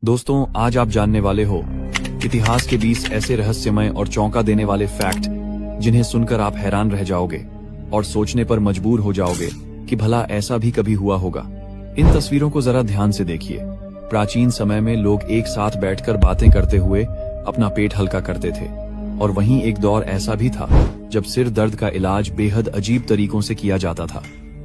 दोस्तों, आज आप जानने वाले हो इतिहास के 20 ऐसे रहस्यमय और चौंका देने वाले फैक्ट जिन्हें सुनकर आप हैरान रह जाओगे और सोचने पर मजबूर हो जाओगे कि भला ऐसा भी कभी हुआ होगा। इन तस्वीरों को जरा ध्यान से देखिए। प्राचीन समय में लोग एक साथ बैठकर बातें करते हुए अपना पेट हल्का करते थे, और वहीं एक दौर ऐसा भी था जब सिर दर्द का इलाज बेहद अजीब तरीकों से किया जाता था।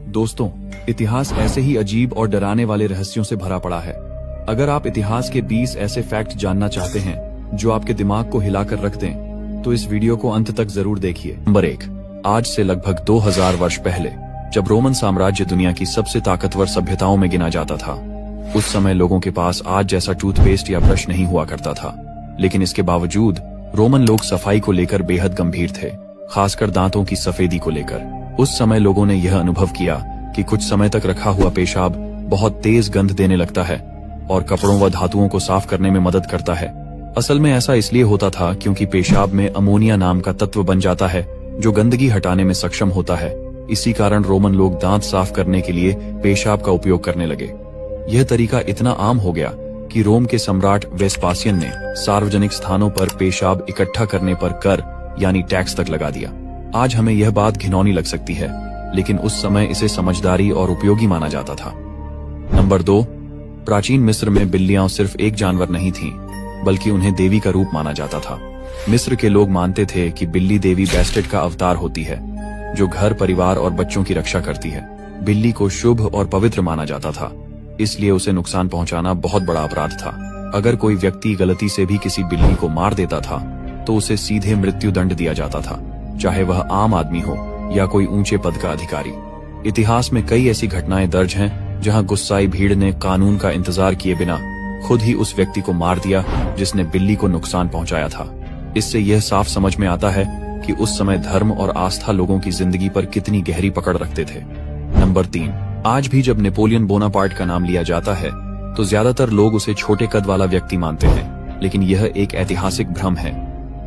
दोस्तों, इतिहास ऐसे ही अजीब और डराने वाले रहस्यों से भरा पड़ा है। अगर आप इतिहास के 20 ऐसे फैक्ट जानना चाहते हैं जो आपके दिमाग को हिलाकर रख दें, तो इस वीडियो को अंत तक जरूर देखिए। नंबर 1, आज से लगभग 2000 वर्ष पहले जब रोमन साम्राज्य दुनिया की सबसे ताकतवर सभ्यताओं में गिना जाता था, उस समय लोगों के पास आज जैसा टूथपेस्ट या ब्रश नहीं हुआ करता था। लेकिन इसके बावजूद रोमन लोग सफाई को लेकर बेहद गंभीर थे, खासकर दांतों की सफेदी को लेकर। उस समय लोगों ने यह अनुभव किया कि कुछ समय तक रखा हुआ पेशाब बहुत तेज गंध देने लगता है और कपड़ों व धातुओं को साफ करने में मदद करता है। असल में ऐसा इसलिए होता था क्योंकि पेशाब में अमोनिया नाम का तत्व बन जाता है जो गंदगी हटाने में सक्षम होता है। इसी कारण रोमन लोग दांत साफ करने के लिए पेशाब का उपयोग करने लगे। यह तरीका इतना आम हो गया कि रोम के सम्राट वेस्पासियन ने सार्वजनिक स्थानों पर पेशाब इकट्ठा करने पर कर यानी टैक्स तक लगा दिया। आज हमें यह बात घिनौनी लग सकती है, लेकिन उस समय इसे समझदारी और उपयोगी माना जाता था। नंबर 2, प्राचीन मिस्र में बिल्लियां सिर्फ एक जानवर नहीं थीं, बल्कि उन्हें देवी का रूप माना जाता था। मिस्र के लोग मानते थे कि बिल्ली देवी बेस्टेट का अवतार होती है, जो घर, परिवार और बच्चों की रक्षा करती है। बिल्ली को शुभ और पवित्र माना जाता था, इसलिए उसे नुकसान पहुंचाना बहुत बड़ा अपराध था। अगर कोई व्यक्ति गलती से भी किसी बिल्ली को मार देता था तो उसे सीधे मृत्यु दंड दिया जाता था, चाहे वह आम आदमी हो या कोई ऊंचे पद का अधिकारी। इतिहास में कई ऐसी घटनाएं दर्ज हैं जहां गुस्साई भीड़ ने कानून का इंतजार किए बिना खुद ही उस व्यक्ति को मार दिया जिसने बिल्ली को नुकसान पहुंचाया था। इससे यह साफ समझ में आता है कि उस समय धर्म और आस्था लोगों की जिंदगी पर कितनी गहरी पकड़ रखते थे। नंबर 3, आज भी जब नेपोलियन बोनापार्ट का नाम लिया जाता है तो ज्यादातर लोग उसे छोटे कद वाला व्यक्ति मानते हैं, लेकिन यह एक ऐतिहासिक भ्रम है।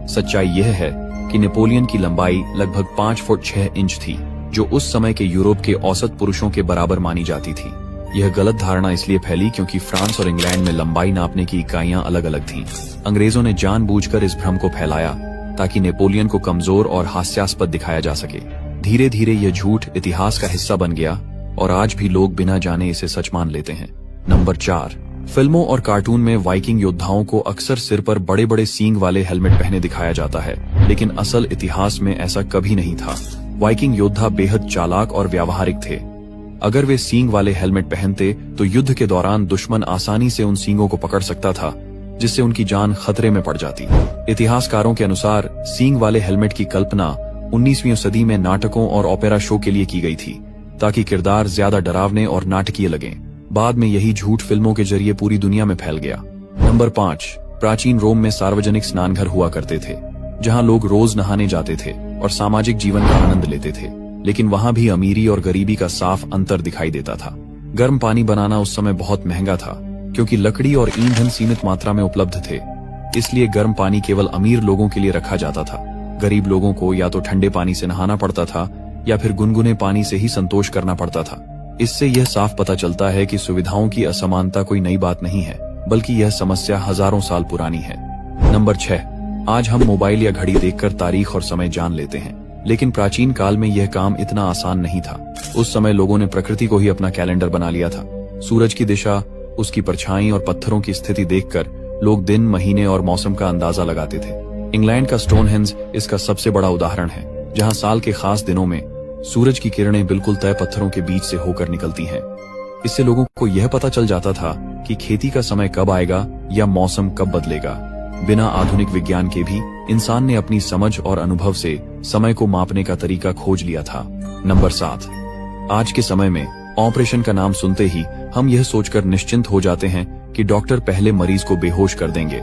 सच्चाई यह है कि नेपोलियन की लंबाई लगभग 5 फुट 6 इंच थी, जो उस समय के यूरोप के औसत पुरुषों के बराबर मानी जाती थी। यह गलत धारणा इसलिए फैली क्योंकि फ्रांस और इंग्लैंड में लंबाई नापने की इकाइयां अलग अलग थीं। अंग्रेजों ने जानबूझकर इस भ्रम को फैलाया ताकि नेपोलियन को कमजोर और हास्यास्पद दिखाया जा सके। धीरे धीरे यह झूठ इतिहास का हिस्सा बन गया और आज भी लोग बिना जाने इसे सच मान लेते हैं। नंबर 4, फिल्मों और कार्टून में वाइकिंग योद्धाओं को अक्सर सिर पर बड़े बड़े सींग वाले हेलमेट पहने दिखाया जाता है, लेकिन असल इतिहास में ऐसा कभी नहीं था। वाइकिंग योद्धा बेहद चालाक और व्यावहारिक थे। अगर वे सींग वाले हेलमेट पहनते तो युद्ध के दौरान दुश्मन आसानी से उन सींगों को पकड़ सकता था, जिससे उनकी जान खतरे में पड़ जाती। इतिहासकारों के अनुसार सींग वाले हेलमेट की कल्पना 19वीं सदी में नाटकों और ओपेरा शो के लिए की गई थी, ताकि किरदार ज्यादा डरावने और नाटकीय लगें। बाद में यही झूठ फिल्मों के जरिए पूरी दुनिया में फैल गया। नंबर 5, प्राचीन रोम में सार्वजनिक स्नानघर हुआ करते थे, जहां लोग रोज नहाने जाते थे और सामाजिक जीवन का आनंद लेते थे। लेकिन वहां भी अमीरी और गरीबी का साफ अंतर दिखाई देता था। गर्म पानी बनाना उस समय बहुत महंगा था, क्योंकि लकड़ी और ईंधन सीमित मात्रा में उपलब्ध थे। इसलिए गर्म पानी केवल अमीर लोगों के लिए रखा जाता था। गरीब लोगों को या तो ठंडे पानी से नहाना पड़ता था या फिर गुनगुने पानी से ही संतोष करना पड़ता था। इससे यह साफ पता चलता है कि सुविधाओं की असमानता कोई नई बात नहीं है, बल्कि यह समस्या हजारों साल पुरानी है। नंबर 6, आज हम मोबाइल या घड़ी देखकर तारीख और समय जान लेते हैं, लेकिन प्राचीन काल में यह काम इतना आसान नहीं था। उस समय लोगों ने प्रकृति को ही अपना कैलेंडर बना लिया था। सूरज की दिशा, उसकी परछाई और पत्थरों की स्थिति देखकर लोग दिन, महीने और मौसम का अंदाजा लगाते थे। इंग्लैंड का स्टोनहेंज इसका सबसे बड़ा उदाहरण है, जहां साल के खास दिनों में सूरज की किरणें बिल्कुल तय पत्थरों के बीच से होकर निकलती हैं। इससे लोगों को यह पता चल जाता था कि खेती का समय कब आएगा या मौसम कब बदलेगा। बिना आधुनिक विज्ञान के भी इंसान ने अपनी समझ और अनुभव से समय को मापने का तरीका खोज लिया था। नंबर 7, आज के समय में ऑपरेशन का नाम सुनते ही हम यह सोचकर निश्चिंत हो जाते हैं कि डॉक्टर पहले मरीज को बेहोश कर देंगे,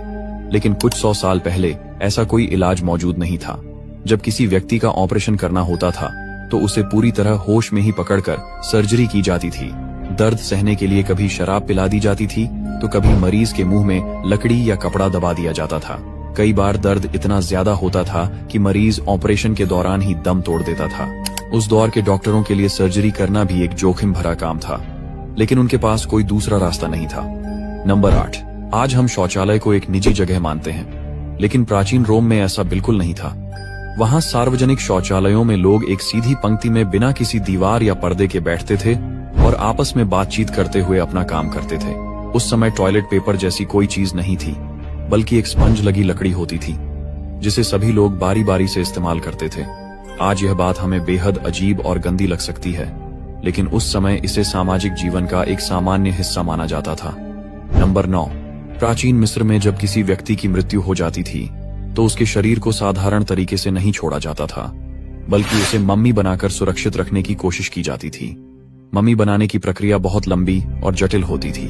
लेकिन कुछ 100 साल पहले ऐसा कोई इलाज मौजूद नहीं था। जब किसी व्यक्ति का ऑपरेशन करना होता था तो उसे पूरी तरह होश में ही पकड़कर सर्जरी की जाती थी। दर्द सहने के लिए कभी शराब पिला दी जाती थी तो कभी मरीज के मुंह में लकड़ी या कपड़ा दबा दिया जाता था। कई बार दर्द इतना ज्यादा होता था कि मरीज ऑपरेशन के दौरान ही दम तोड़ देता था। उस दौर के डॉक्टरों के लिए सर्जरी करना भी एक जोखिम भरा काम था, लेकिन उनके पास कोई दूसरा रास्ता नहीं था। नंबर 8, आज हम शौचालय को एक निजी जगह मानते हैं, लेकिन प्राचीन रोम में ऐसा बिल्कुल नहीं था। वहां सार्वजनिक शौचालयों में लोग एक सीधी पंक्ति में बिना किसी दीवार या पर्दे के बैठते थे और आपस में बातचीत करते हुए अपना काम करते थे। उस समय टॉयलेट पेपर जैसी कोई चीज नहीं थी, बल्कि एक स्पंज लगी लकड़ी होती थी, जिसे सभी लोग बारी बारी से इस्तेमाल करते थे। आज यह बात हमें बेहद अजीब और गंदी लग सकती है, लेकिन उस समय इसे सामाजिक जीवन का एक सामान्य हिस्सा माना जाता था। नंबर 9, प्राचीन मिस्र में जब किसी व्यक्ति की मृत्यु हो जाती थी तो उसके शरीर को साधारण तरीके से नहीं छोड़ा जाता था, बल्कि उसे मम्मी बनाकर सुरक्षित रखने की कोशिश की जाती थी। मम्मी बनाने की प्रक्रिया बहुत लंबी और जटिल होती थी।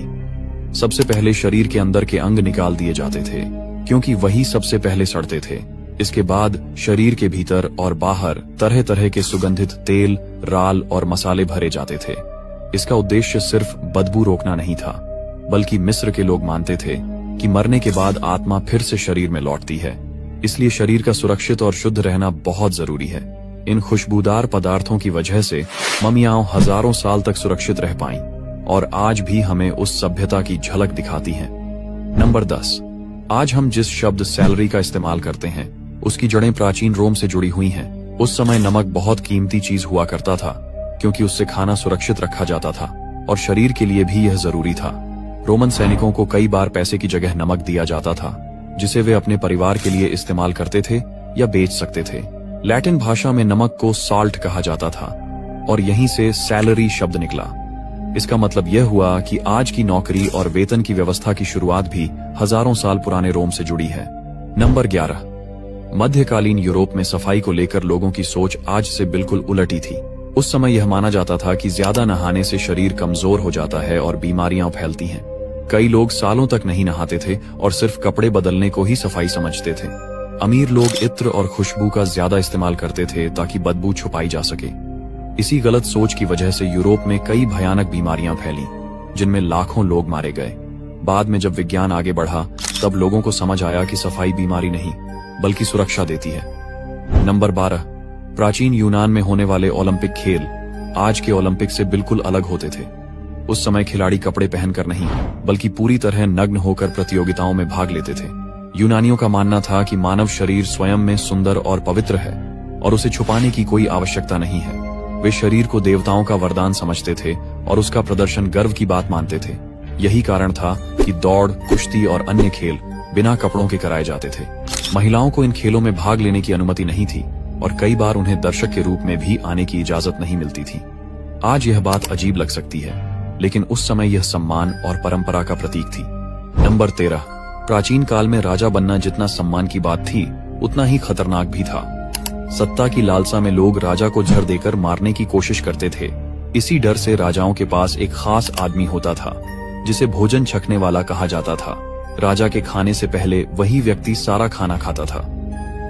सबसे पहले शरीर के अंदर के अंग निकाल दिए जाते थे, क्योंकि वही सबसे पहले सड़ते थे। इसके बाद शरीर के भीतर और बाहर तरह तरह के सुगंधित तेल, राल और मसाले भरे जाते थे। इसका उद्देश्य सिर्फ बदबू रोकना नहीं था, बल्कि मिस्र के लोग मानते थे कि मरने के बाद आत्मा फिर से शरीर में लौटती है, इसलिए शरीर का सुरक्षित और शुद्ध रहना बहुत जरूरी है। इन खुशबूदार पदार्थों की वजह से मम्मियां हजारों साल तक सुरक्षित रह पाईं और आज भी हमें उस सभ्यता की झलक दिखाती हैं। नंबर 10, आज हम जिस शब्द सैलरी का इस्तेमाल करते हैं, उसकी जड़ें प्राचीन रोम से जुड़ी हुई हैं। उस समय नमक बहुत कीमती चीज हुआ करता था, क्योंकि उससे खाना सुरक्षित रखा जाता था और शरीर के लिए भी यह जरूरी था। रोमन सैनिकों को कई बार पैसे की जगह नमक दिया जाता था, जिसे वे अपने परिवार के लिए इस्तेमाल करते थे या बेच सकते थे। लैटिन भाषा में नमक को साल्ट कहा जाता था और यहीं से सैलरी शब्द निकला। इसका मतलब यह हुआ कि आज की नौकरी और वेतन की व्यवस्था की शुरुआत भी हजारों साल पुराने रोम से जुड़ी है। नंबर 11, मध्यकालीन यूरोप में सफाई को लेकर लोगों की सोच आज से बिल्कुल उलट ही थी। उस समय यह माना जाता था कि ज्यादा नहाने से शरीर कमजोर हो जाता है और बीमारियां फैलती हैं। कई लोग सालों तक नहीं नहाते थे और सिर्फ कपड़े बदलने को ही सफाई समझते थे। अमीर लोग इत्र और खुशबू का ज्यादा इस्तेमाल करते थे ताकि बदबू छुपाई जा सके। इसी गलत सोच की वजह से यूरोप में कई भयानक बीमारियां फैली, जिनमें लाखों लोग मारे गए। बाद में जब विज्ञान आगे बढ़ा, तब लोगों को समझ आया कि सफाई बीमारी नहीं, बल्कि सुरक्षा देती है। नंबर 12, प्राचीन यूनान में होने वाले ओलंपिक खेल आज के ओलंपिक से बिल्कुल अलग होते थे। उस समय खिलाड़ी कपड़े पहनकर नहीं, बल्कि पूरी तरह नग्न होकर प्रतियोगिताओं में भाग लेते थे। यूनानियों का मानना था कि मानव शरीर स्वयं में सुंदर और पवित्र है और उसे छुपाने की कोई आवश्यकता नहीं है। वे शरीर को देवताओं का वरदान समझते थे और उसका प्रदर्शन गर्व की बात मानते थे। यही कारण था कि दौड़, कुश्ती और अन्य खेल बिना कपड़ों के कराए जाते थे। महिलाओं को इन खेलों में भाग लेने की अनुमति नहीं थी और कई बार उन्हें दर्शक के रूप में भी आने की इजाजत नहीं मिलती थी। आज यह बात अजीब लग सकती है, लेकिन उस समय यह सम्मान और परंपरा का प्रतीक थी। नंबर 13, प्राचीन काल में राजा बनना जितना सम्मान की बात थी, उतना ही खतरनाक भी था। सत्ता की लालसा में लोग राजा को जहर देकर मारने की कोशिश करते थे। इसी डर से राजाओं के पास एक खास आदमी होता था, जिसे भोजन छकने वाला कहा जाता था। राजा के खाने से पहले वही व्यक्ति सारा खाना खाता था।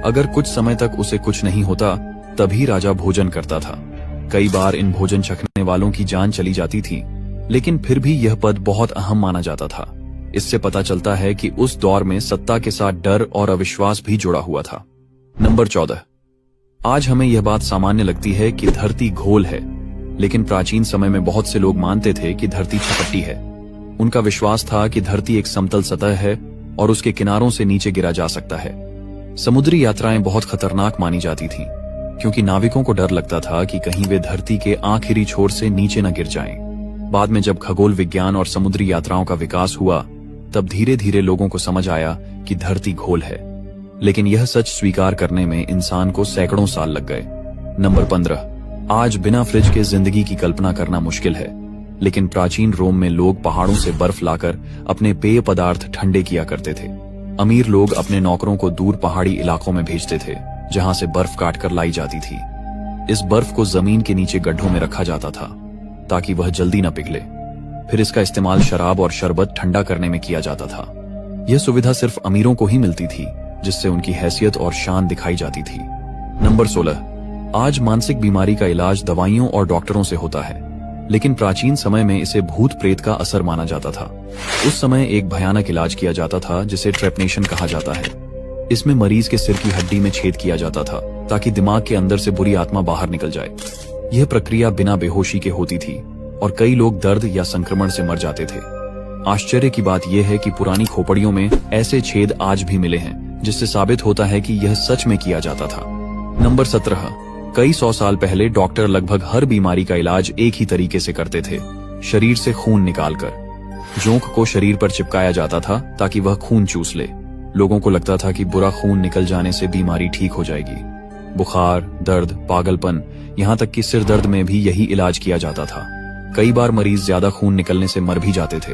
अगर कुछ समय तक उसे कुछ नहीं होता, तभी राजा भोजन करता था। कई बार इन भोजन छकने वालों की जान चली जाती थी, लेकिन फिर भी यह पद बहुत अहम माना जाता था। इससे पता चलता है कि उस दौर में सत्ता के साथ डर और अविश्वास भी जुड़ा हुआ था। नंबर 14, आज हमें यह बात सामान्य लगती है कि धरती गोल है, लेकिन प्राचीन समय में बहुत से लोग मानते थे कि धरती चपटी है। उनका विश्वास था कि धरती एक समतल सतह है और उसके किनारों से नीचे गिरा जा सकता है। समुद्री यात्राएं बहुत खतरनाक मानी जाती थीं, क्योंकि नाविकों को डर लगता था कि कहीं वे धरती के आखिरी छोर से नीचे न गिर जाएं। बाद में जब खगोल विज्ञान और समुद्री यात्राओं का विकास हुआ, तब धीरे धीरे लोगों को समझ आया कि धरती गोल है, लेकिन यह सच स्वीकार करने में इंसान को सैकड़ों साल लग गए। नंबर 15, आज बिना फ्रिज के जिंदगी की कल्पना करना मुश्किल है, लेकिन प्राचीन रोम में लोग पहाड़ों से बर्फ लाकर अपने पेय पदार्थ ठंडे किया करते थे। अमीर लोग अपने नौकरों को दूर पहाड़ी इलाकों में भेजते थे, जहां से बर्फ काटकर लाई जाती थी। इस बर्फ को जमीन के नीचे गड्ढों में रखा जाता था ताकि वह जल्दी न पिघले। फिर इसका इस्तेमाल शराब और शरबत ठंडा करने में किया जाता था। यह सुविधा सिर्फ अमीरों को ही मिलती थी, जिससे उनकी हैसियत और शान दिखाई जाती थी। नंबर 16, आज मानसिक बीमारी का इलाज दवाइयों और डॉक्टरों से होता है, लेकिन प्राचीन समय में इसे भूत प्रेत का असर माना जाता था। उस समय एक भयानक इलाज किया जाता था जिसे ट्रेपनेशन कहा जाता है। इसमें मरीज के सिर की हड्डी में छेद किया जाता था ताकि दिमाग के अंदर से बुरी आत्मा बाहर निकल जाए। यह प्रक्रिया बिना बेहोशी के होती थी और कई लोग दर्द या संक्रमण से मर जाते थे। आश्चर्य की बात यह है कि पुरानी खोपड़ियों में ऐसे छेद आज भी मिले हैं, जिससे साबित होता है कि यह सच में किया जाता था। नंबर 17। कई 100 साल पहले डॉक्टर लगभग हर बीमारी का इलाज एक ही तरीके से करते थे, शरीर से खून निकालकर। जोंक को शरीर पर चिपकाया जाता था ताकि वह खून चूस ले। लोगों को लगता था कि बुरा खून निकल जाने से बीमारी ठीक हो जाएगी। बुखार, दर्द, पागलपन, यहाँ तक कि सिर दर्द में भी यही इलाज किया जाता था। कई बार मरीज ज्यादा खून निकलने से मर भी जाते थे।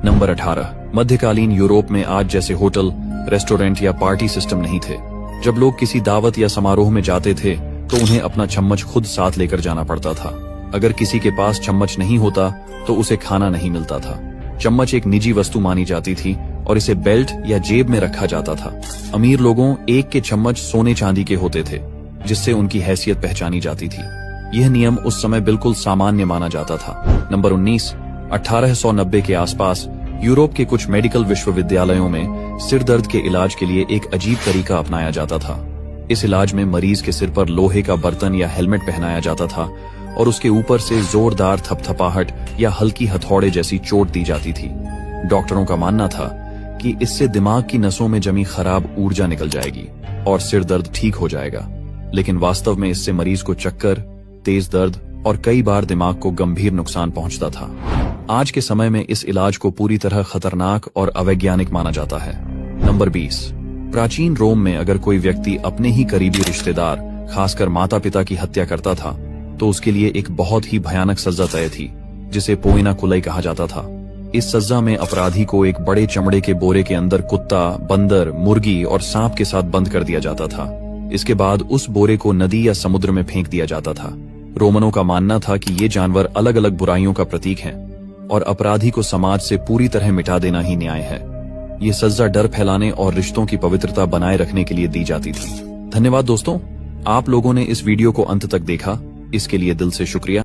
नंबर 18। मध्यकालीन यूरोप में आज जैसे होटल, रेस्टोरेंट या पार्टी सिस्टम नहीं थे। जब लोग किसी दावत या समारोह में जाते थे तो उन्हें अपना चम्मच खुद साथ लेकर जाना पड़ता था। अगर किसी के पास चम्मच नहीं होता तो उसे खाना नहीं मिलता था। चम्मच एक निजी वस्तु मानी जाती थी और इसे बेल्ट या जेब में रखा जाता था। अमीर लोगों एक के चम्मच सोने चांदी के होते थे, जिससे उनकी हैसियत पहचानी जाती थी। यह नियम उस समय बिल्कुल सामान्य माना जाता था। नंबर 19। 1890 के आसपास यूरोप के कुछ मेडिकल विश्वविद्यालयों में सिर दर्द के इलाज के लिए एक अजीब तरीका अपनाया जाता था। इस इलाज में मरीज के सिर पर लोहे का बर्तन या हेलमेट पहनाया जाता था और उसके ऊपर से जोरदार थपथपाहट या हल्की हथौड़े जैसी चोट दी जाती थी। डॉक्टरों का मानना था कि इससे दिमाग की नसों में जमी खराब ऊर्जा निकल जाएगी और सिर दर्द ठीक हो जाएगा। लेकिन वास्तव में इससे मरीज को चक्कर, तेज दर्द और कई बार दिमाग को गंभीर नुकसान पहुंचता था। आज के समय में इस इलाज को पूरी तरह खतरनाक और अवैज्ञानिक माना जाता है। नंबर 20। प्राचीन रोम में अगर कोई व्यक्ति अपने ही करीबी रिश्तेदार, खासकर माता पिता की हत्या करता था तो उसके लिए एक बहुत ही भयानक सजा तय थी, जिसे पोइना कुलई कहा जाता था। इस सजा में अपराधी को एक बड़े चमड़े के बोरे के अंदर कुत्ता, बंदर, मुर्गी और सांप के साथ बंद कर दिया जाता था। इसके बाद उस बोरे को नदी या समुद्र में फेंक दिया जाता था। रोमनों का मानना था कि ये जानवर अलग अलग बुराइयों का प्रतीक हैं और अपराधी को समाज से पूरी तरह मिटा देना ही न्याय है। ये सजा डर फैलाने और रिश्तों की पवित्रता बनाए रखने के लिए दी जाती थी। धन्यवाद दोस्तों, आप लोगों ने इस वीडियो को अंत तक देखा, इसके लिए दिल से शुक्रिया।